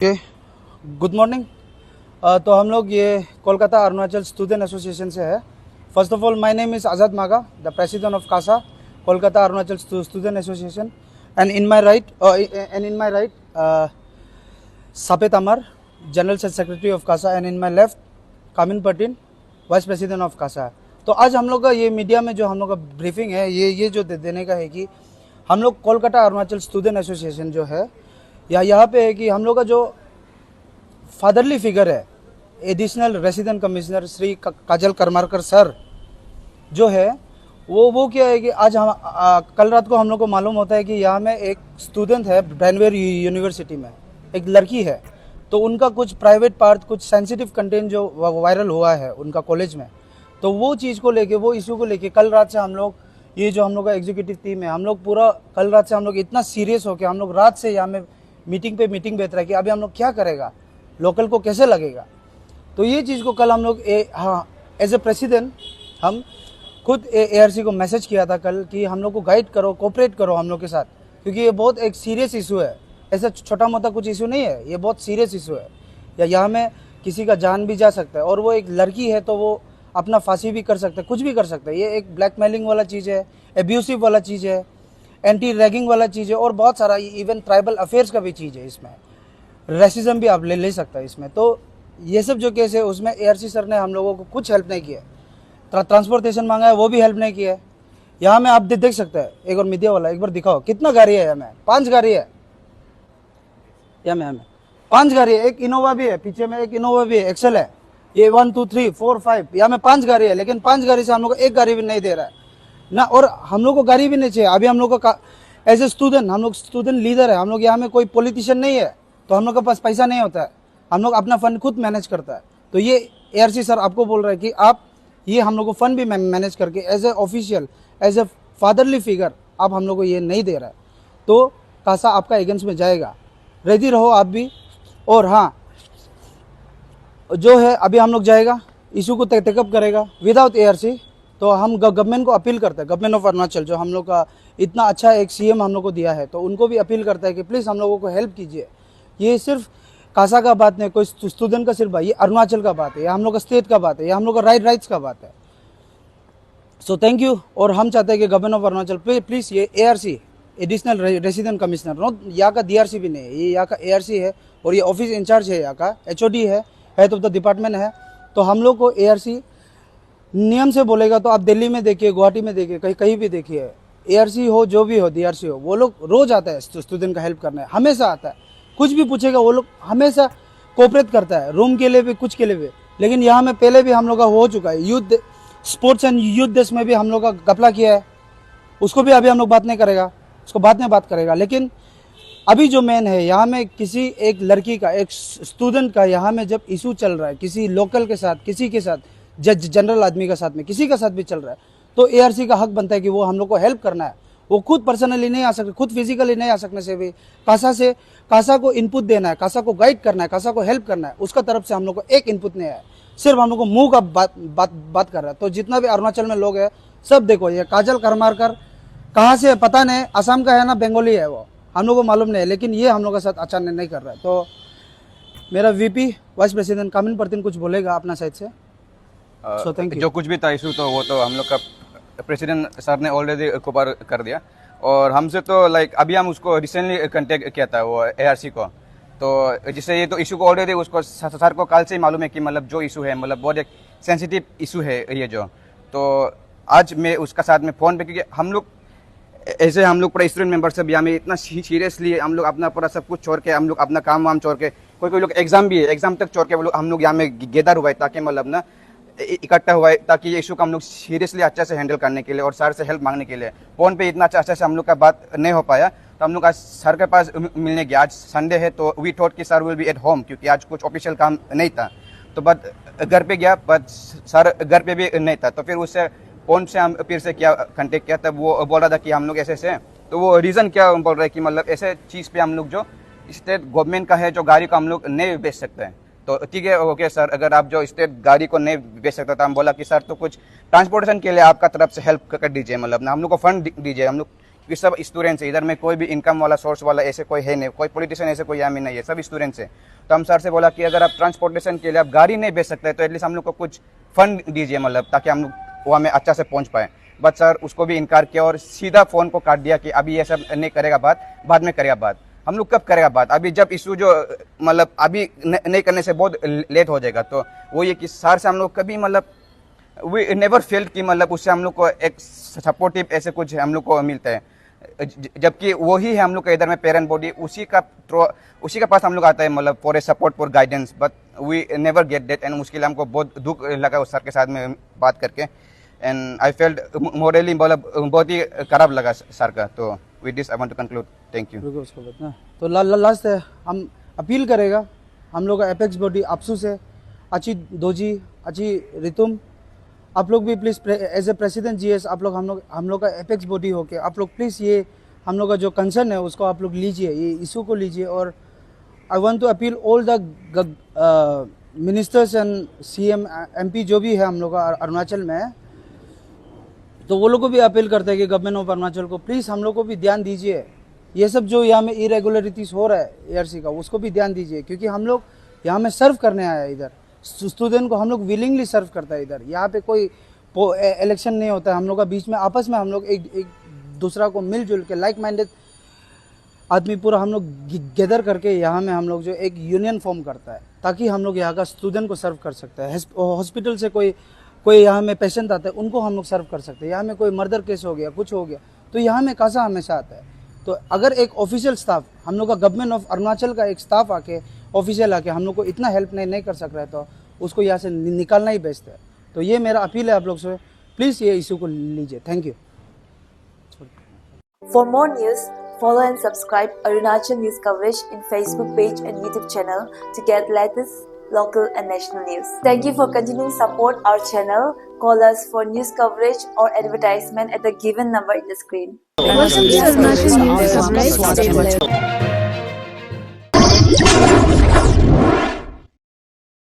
Okay, good morning. तो हम लोग ये कोलकाता अरुणाचल स्टूडेंट एसोसिएशन से है। First of all, my name is Azad Maga, the president of KASA Kolkata Arunachal student association, and in my right Sapet Amar, general secretary of KASA, and in my left Kamin Patin, vice president of KASA. तो आज हम लोग का ये मीडिया में जो हम लोग का ब्रीफिंग है, ये जो देने का है कि हम लोग कोलकाता अरुणाचल स्टूडेंट एसोसिएशन जो है या यहाँ पे है कि हम लोग का जो फादरली फिगर है, एडिशनल रेसिडेंट कमिश्नर श्री काजल करमारकर सर जो है, वो क्या है कि आज हम कल रात को हम लोग को मालूम होता है कि यहाँ में एक स्टूडेंट है ब्रैनवेयर यूनिवर्सिटी में, एक लड़की है। तो उनका कुछ प्राइवेट पार्ट, कुछ सेंसिटिव कंटेंट जो वायरल हुआ है उनका कॉलेज में, तो वो चीज़ को लेके, वो इशू को लेके कल रात से हम लोग, ये जो हम लोग का एग्जीक्यूटिव टीम है, हम लोग पूरा कल रात से हम लोग इतना सीरियस हो के हम लोग रात से यहाँ में मीटिंग पे मीटिंग बैठ रहा है कि अभी हम लोग क्या करेगा, लोकल को कैसे लगेगा। तो ये चीज़ को कल हम लोग एज ए प्रेसिडेंट हम खुद ARC को मैसेज किया था कल कि हम लोग को गाइड करो, कोऑपरेट करो हम लोग के साथ, क्योंकि ये बहुत एक सीरियस इशू है। ऐसा छोटा मोटा कुछ इशू नहीं है, ये बहुत सीरियस इशू है। या यहाँ में किसी का जान भी जा सकता है, और वो एक लड़की है तो वो अपना फांसी भी कर सकता है, कुछ भी कर सकता है। ये एक ब्लैकमेलिंग वाला चीज़ है, एब्यूसिव वाला चीज़ है, एंटी रैगिंग वाला चीज़ है, और बहुत सारा इवन ट्राइबल अफेयर्स का भी चीज़ है। इसमें रेसिज्म भी आप ले सकता है इसमें। तो ये सब जो केस है उसमें ARC सर ने हम लोगों को कुछ हेल्प नहीं किया। ट्रांसपोर्टेशन मांगा है, वो भी हेल्प नहीं किया है। यहाँ में आप देख सकते हैं, एक और मीडिया वाला एक बार दिखाओ कितना गाड़ी है। यहाँ में 5 गाड़ी है, यहाँ में 5 गाड़ी है। एक इनोवा भी है, पीछे में एक इनोवा भी है, एक्सेल है। ये 1 2 3 4 5 यहाँ में 5 गाड़ी है, लेकिन 5 गाड़ी से हम लोग को एक गाड़ी भी नहीं दे रहा है ना। और हम लोग को गाड़ी भी नहीं चाहिए। अभी हम लोग को एज ए स्टूडेंट, हम लोग स्टूडेंट लीडर है, हम लोग यहाँ में कोई पॉलिटिशियन नहीं है, तो हम लोग के पास पैसा नहीं होता है, हम लोग अपना फंड खुद मैनेज करता है। तो ये ARC सर आपको बोल रहा है कि आप ये हम लोग को फंड भी मैनेज करके as a official, as a fatherly figure आप हम लोग को ये नहीं दे रहा है, तो कासा आपका अगेंस्ट में जाएगा। रेडी रहो आप भी। और हाँ, जो है अभी हम लोग जाएगा, इशू को टेकअप करेगा विदाउट ARC। तो हम गवर्नमेंट को अपील करते हैं, गवर्नमेंट ऑफ अरुणाचल जो हम लोग का इतना अच्छा एक CM हम लोग को दिया है, तो उनको भी अपील करता है कि प्लीज़ हम लोगों को हेल्प कीजिए। ये सिर्फ कासा का बात नहीं, कोई स्टूडेंट का सिर्फ, ये अरुणाचल का बात है, या हम लोग का स्टेट का बात है, या हम लोग का राइट्स का बात है। So thank you. और हम चाहते हैं कि गवर्नमेंट ऑफ अरुणाचल प्लीज़ ये ARC additional resident commissioner, not यहाँ का DRC भी नहीं है, ये यहाँ का ARC है, और ये ऑफिस इंचार्ज है, यहाँ का HOD है, हेड ऑफ द डिपार्टमेंट है। तो हम लोग को ARC नियम से बोलेगा, तो आप दिल्ली में देखिए, गुवाहाटी में देखिए, कहीं भी देखिए, ARC हो, जो भी हो, DRC हो, वो लोग रोज आता है स्टूडेंट का हेल्प करने, हमेशा आता है। कुछ भी पूछेगा वो लोग हमेशा कोऑपरेट करता है, रूम के लिए भी, कुछ के लिए भी। लेकिन यहाँ में पहले भी हम लोग का हो चुका है, youth sports and youth days में भी हम लोग का घपला किया है, उसको भी अभी हम लोग बात नहीं करेगा, उसको बाद में बात करेगा। लेकिन अभी जो मेन है, यहाँ में किसी एक लड़की का, एक स्टूडेंट का यहाँ में जब इशू चल रहा है, किसी लोकल के साथ, किसी के साथ, जनरल आदमी के साथ में, किसी का साथ भी चल रहा है, तो ARC का हक बनता है कि वो हम लोग को हेल्प करना है। वो खुद पर्सनली नहीं आ सकते, खुद फिजिकली नहीं आ सकने से भी कासा को इनपुट देना है, कासा को गाइड करना है, कासा को हेल्प करना है, उसका तरफ से हम लोग को एक इनपुट नहीं है, सिर्फ हम लोग को मुंह का बात कर रहा है। तो जितना भी अरुणाचल में लोग है, सब देखो, ये काजल करमारकर कहाँ से पता नहीं, असम का है ना, बंगाली है, वो हम लोग को मालूम नहीं है, लेकिन ये हम लोग के साथ अचानक नहीं कर रहा है। तो मेरा VP वाइस प्रेसिडेंट कामिन पर्टिन कुछ बोलेगा अपना साइड से। So, thank you. जो कुछ भी था इशू, तो वो तो हम लोग का प्रेसिडेंट सर ने ऑलरेडी कवर कर दिया। और हमसे तो लाइक अभी हम उसको रिसेंटली कांटेक्ट किया था वो ARC को, तो जिससे ये तो इशू को ऑलरेडी उसको सर को कल से ही मालूम है कि मतलब जो इशू है, मतलब बहुत एक सेंसिटिव इशू है ये जो। तो आज मैं उसका साथ में फ़ोन पे, क्योंकि हम लोग ऐसे हम लोग पूरा स्टूडेंट मेंबर सब यहाँ में इतना सीरियसली हम लोग अपना पूरा सब कुछ छोड़ के, हम लोग अपना काम वाम छोड़ के, कोई लोग एग्जाम भी है, एग्जाम तक छोड़ के वो लोग हम लोग यहाँ में गेदर हुआ है, ताकि मतलब ना इकट्ठा हुआ है, ताकि ये इशू को हम लोग सीरियसली अच्छे से हैंडल करने के लिए और सर से हेल्प मांगने के लिए। फोन पे इतना अच्छा से हम लोग का बात नहीं हो पाया, तो हम लोग आज सर के पास मिलने गया। आज संडे है, तो वी थॉट कि sir will be at home, क्योंकि आज कुछ ऑफिशियल काम नहीं था। तो बट घर पे गया, बट सर घर पे भी नहीं था। तो फिर उससे फोन से हम फिर से किया, कांटेक्ट किया, तब वो बोल रहा था कि हम लोग ऐसे से, तो वो रीज़न क्या बोल रहे हैं कि मतलब ऐसे चीज़ पे हम लोग जो स्टेट गवर्नमेंट का है, जो गाड़ी को हम लोग नहीं बेच सकते हैं। तो ठीक है, ओके सर, अगर आप जो स्टेट गाड़ी को नहीं बेच सकते, तो हम बोला कि सर तो कुछ ट्रांसपोर्टेशन के लिए आपका तरफ से हेल्प कर दीजिए, मतलब ना हम लोग को फंड दीजिए। हम लोग कि सब स्टूडेंट्स है, इधर में कोई भी इनकम वाला सोर्स वाला ऐसे कोई है नहीं, कोई पॉलिटिशियन ऐसे कोई यहाँ में नहीं है, सब स्टूडेंट्स है। तो हम सर से बोला कि अगर आप ट्रांसपोर्टेशन के लिए आप गाड़ी नहीं बेच सकते तो एटलीस्ट हम लोग को कुछ फंड दीजिए, मतलब ताकि हम लोग वहाँ में अच्छा से पहुँच पाए। बट सर उसको भी इनकार किया और सीधा फ़ोन को काट दिया कि अभी ये सब नहीं करेगा बात, बाद में करेगा बात। हम लोग कब करेगा बात, अभी जब इशू जो मतलब अभी नहीं करने से बहुत लेट हो जाएगा। तो वो ये कि सर से हम लोग कभी मतलब वी नेवर फेल्ड कि मतलब उससे हम लोग को एक सपोर्टिव ऐसे कुछ हम लोग को मिलता है, जबकि वही है हम लोग का इधर में पेरेंट बॉडी, उसी का पास हम लोग आता है मतलब for a support for guidance. But we never get that and उसके लिए हमको बहुत दुख लगा उस सर के साथ में बात करके। एंड आई फेल्ड मोरली मतलब बहुत ही खराब लगा सर का। तो with this I want to conclude, thank you. रुको उसको बतना। तो लास्ट है, हम अपील करेगा हम लोग का एपेक्स बॉडी आपसू से, अच्छी दोजी, अच्छी रितुम, आप लोग भी please as a president GS आप लोग हम लोग का एपेक्स बॉडी होके आप लोग प्लीज़ ये हम लोग का जो कंसर्न है उसको आप लोग लीजिए, ये इशू को लीजिए। और I want to appeal all the ministers and CM MP जो भी है हम लोग का अरुणाचल में, तो वो लोग को भी अपील करते हैं कि गवर्नमेंट ऑफ अरुणाचल को प्लीज़ हम लोग को भी ध्यान दीजिए, ये सब जो यहाँ में इरेगुलरिटीज़ हो रहा है एआरसी का उसको भी ध्यान दीजिए, क्योंकि हम लोग यहाँ में सर्व करने आए हैं। इधर स्टूडेंट को हम लोग विलिंगली सर्व करता है। इधर यहाँ पे कोई इलेक्शन नहीं होता है, हम लोग का बीच में आपस में हम लोग एक दूसरा को मिलजुल के लाइक माइंडेड आदमी पूरा हम लोग गैदर करके यहाँ में हम लोग जो एक यूनियन फॉर्म करता है, ताकि हम लोग यहाँ का स्टूडेंट को सर्व कर सकते हैं। हॉस्पिटल से कोई यहाँ में पेशेंट आता है उनको हम लोग सर्व कर सकते हैं। यहाँ में कोई मर्डर केस हो गया, कुछ हो गया, तो यहाँ में कासा हमेशा आता है। तो अगर एक ऑफिशियल स्टाफ हम लोग का गवर्नमेंट ऑफ अरुणाचल का एक स्टाफ आके ऑफिशियल आके हम लोग को इतना हेल्प नहीं कर सक रहा है, तो उसको यहाँ से निकालना ही बेस्ट है। तो ये मेरा अपील है आप लोग से, प्लीज़ ये इशू को लीजिए। Thank you. For more news, follow and subscribe Arunachal News coverage in Facebook page and YouTube channel to get latest local and national news. Thank you for continuing support our channel. Call us for news coverage or advertisement at the given number in the screen. Welcome to Arunachal News coverage. Stay tuned.